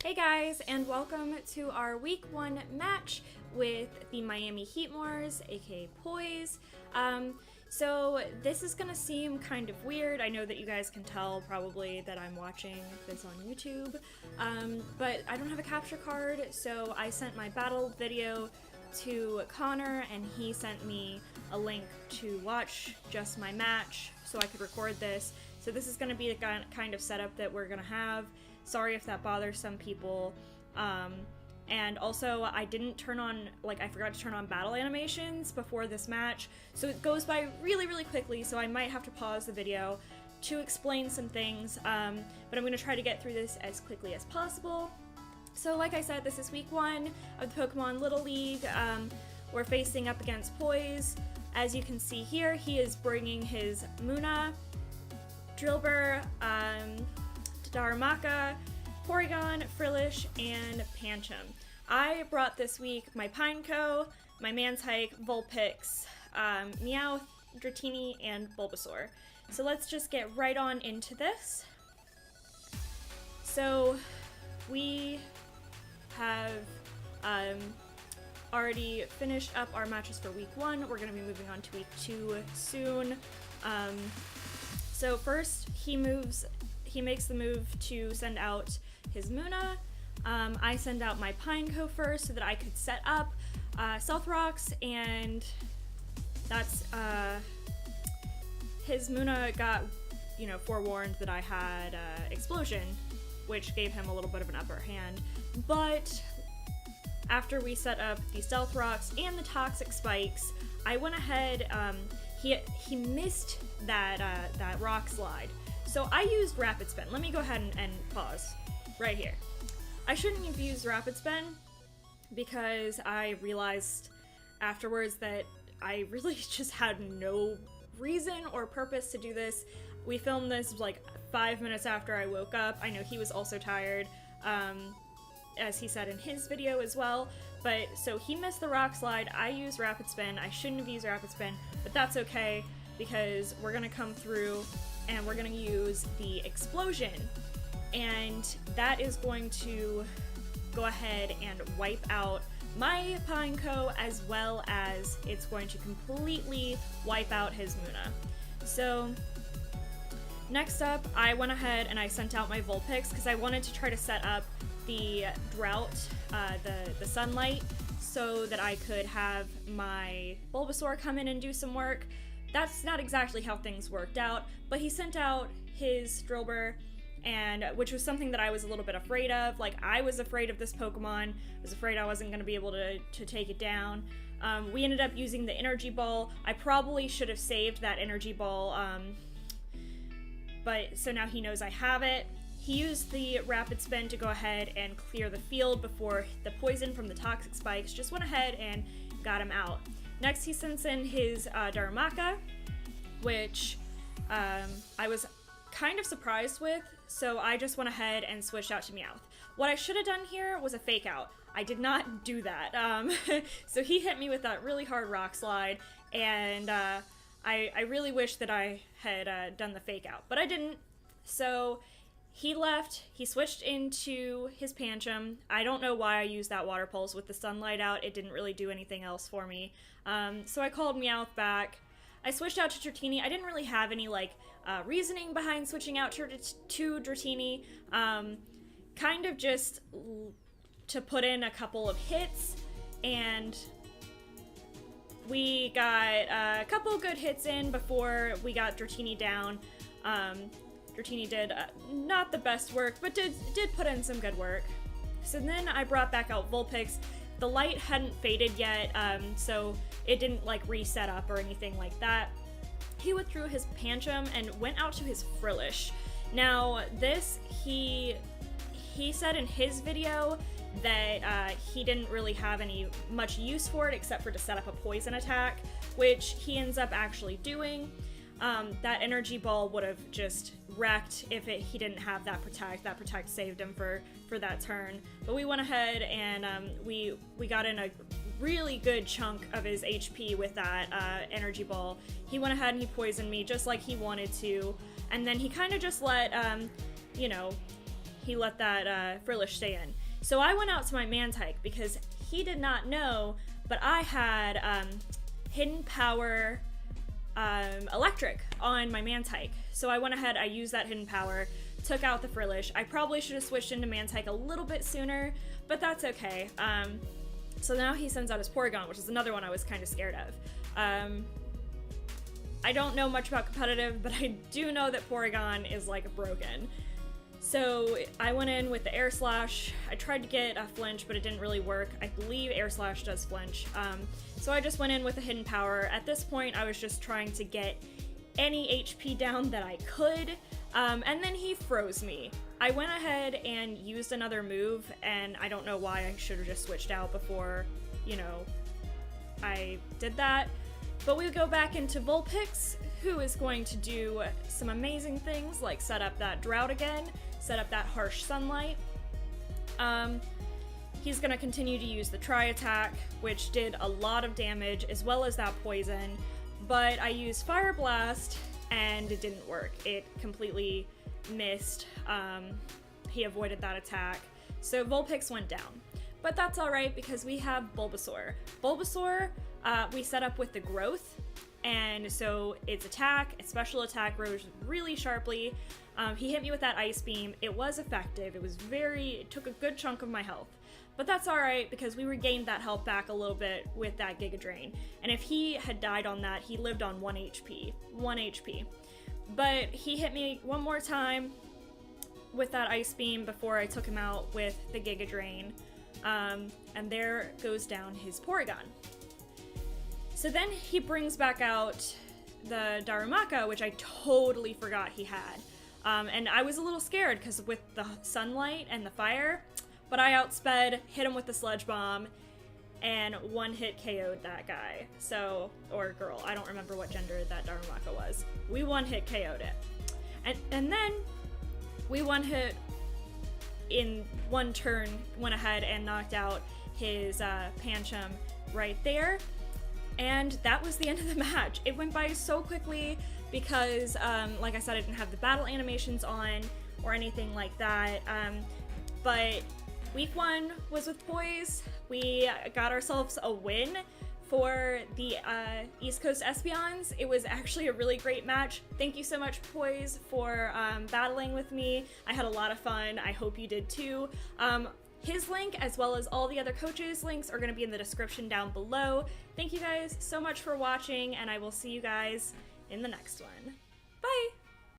Hey guys, and welcome to our week 1 match with the Miami Heatmors, aka Poijz. So this is gonna seem kind of weird. I know that you guys can tell probably that I'm watching this on YouTube, but I don't have a capture card, so I sent my battle video to Connor, and he sent me a link to watch just my match so I could record this. So this is gonna be the kind of setup that we're gonna have. Sorry if that bothers some people. And also, I didn't turn on, I forgot to turn on battle animations before this match, so it goes by really, really quickly, so I might have to pause the video to explain some things, but I'm going to try to get through this as quickly as possible. So like I said, this is week 1 of the Pokemon Little League. We're facing up against Poijz. As you can see here, he is bringing his Munna, Drillbur, Darumaka, Porygon, Frillish, and Pancham. I brought this week my Pineco, my Mantyke, Vulpix, Meowth, Dratini, and Bulbasaur. So let's just get right on into this. So we have already finished up our matches for week 1. We're going to be moving on to week 2 soon. So first he makes the move to send out his Munna. I send out my Pineco first so that I could set up Stealth Rocks, and that's his Munna got, forewarned that I had Explosion, which gave him a little bit of an upper hand. But after we set up the Stealth Rocks and the Toxic Spikes, I went ahead. He missed that Rock Slide. So I used Rapid Spin. Let me go ahead and pause right here. I shouldn't have used Rapid Spin because I realized afterwards that I really just had no reason or purpose to do this. We filmed this like 5 minutes after I woke up. I know he was also tired, as he said in his video as well. But so he missed the Rock Slide. I used Rapid Spin. I shouldn't have used Rapid Spin, but that's okay because we're gonna come through and we're going to use the Explosion, and that is going to go ahead and wipe out my Pineco, as well as it's going to completely wipe out his Munna. So next up, I went ahead and I sent out my Vulpix because I wanted to try to set up the Drought, the Sunlight, so that I could have my Bulbasaur come in and do some work. That's not exactly how things worked out, but he sent out his Drillbur, and which was something that I was a little bit afraid of. I was afraid of this Pokemon. I was afraid I wasn't going to be able to take it down. We ended up using the Energy Ball. I probably should have saved that Energy Ball, but so now he knows I have it. He used the Rapid Spin to go ahead and clear the field before the poison from the Toxic Spikes just went ahead and got him out. Next, he sends in his Darumaka, which I was kind of surprised with, so I just went ahead and switched out to Meowth. What I should have done here was a Fake Out. I did not do that. So he hit me with that really hard Rock Slide, and I really wish that I had done the Fake Out, but I didn't. So he left, he switched into his Pancham. I don't know why I used that Water Pulse with the Sunlight out. It didn't really do anything else for me. So I called Meowth back. I switched out to Dratini. I didn't really have any, reasoning behind switching out to Dratini. Kind of just to put in a couple of hits, and we got a couple good hits in before we got Dratini down. Dratini did not the best work, but did put in some good work. So then I brought back out Vulpix. The light hadn't faded yet, so it didn't reset up or anything like that. He withdrew his Pancham and went out to his Frillish. Now this, he said in his video that he didn't really have much use for it except for to set up a poison attack, which he ends up actually doing. That Energy Ball would have just wrecked if he didn't have that Protect. That Protect saved him for that turn. But we went ahead and we got in a really good chunk of his HP with that Energy Ball. He went ahead and he poisoned me just like he wanted to, and then he kind of just let, he let that Frillish stay in. So I went out to my Mantike because he did not know, but I had Hidden Power Electric on my Mantike. So I went ahead, I used that Hidden Power, took out the Frillish. I probably should have switched into Mantike a little bit sooner, but that's okay. So now he sends out his Porygon, which is another one I was kind of scared of. I don't know much about competitive, but I do know that Porygon is like broken. So I went in with the Air Slash. I tried to get a flinch, but it didn't really work. I believe Air Slash does flinch. So I just went in with a Hidden Power. At this point, I was just trying to get any HP down that I could, and then he froze me. I went ahead and used another move, and I don't know why I should have just switched out before, you know, I did that. But we go back into Vulpix, who is going to do some amazing things, like set up that Drought again, set up that Harsh Sunlight. He's going to continue to use the Tri-Attack, which did a lot of damage, as well as that Poison, but I used Fire Blast, and it didn't work. It completely missed. He avoided that attack, so Vulpix went down. But that's alright, because we have Bulbasaur. Bulbasaur, we set up with the Growth, and so its special attack rose really sharply. He hit me with that Ice Beam. It was effective. It took a good chunk of my health. But that's alright, because we regained that health back a little bit with that Giga Drain. And if he had died on that, he lived on 1 HP. 1 HP. But he hit me one more time with that Ice Beam before I took him out with the Giga Drain. And there goes down his Porygon. So then he brings back out the Darumaka, which I totally forgot he had. And I was a little scared because with the sunlight and the fire, but I outsped, hit him with the Sludge Bomb, and one-hit KO'd that guy. So, or girl, I don't remember what gender that Darumaka was. We one-hit KO'd it. And then we one-hit in one turn, went ahead and knocked out his Pancham right there. And that was the end of the match. It went by so quickly because, like I said, I didn't have the battle animations on or anything like that. But week 1 was with Poijz. We got ourselves a win for the East Coast Espeons. It was actually a really great match. Thank you so much, Poijz, for battling with me. I had a lot of fun. I hope you did too. His link, as well as all the other coaches' links, are going to be in the description down below. Thank you guys so much for watching, and I will see you guys in the next one. Bye!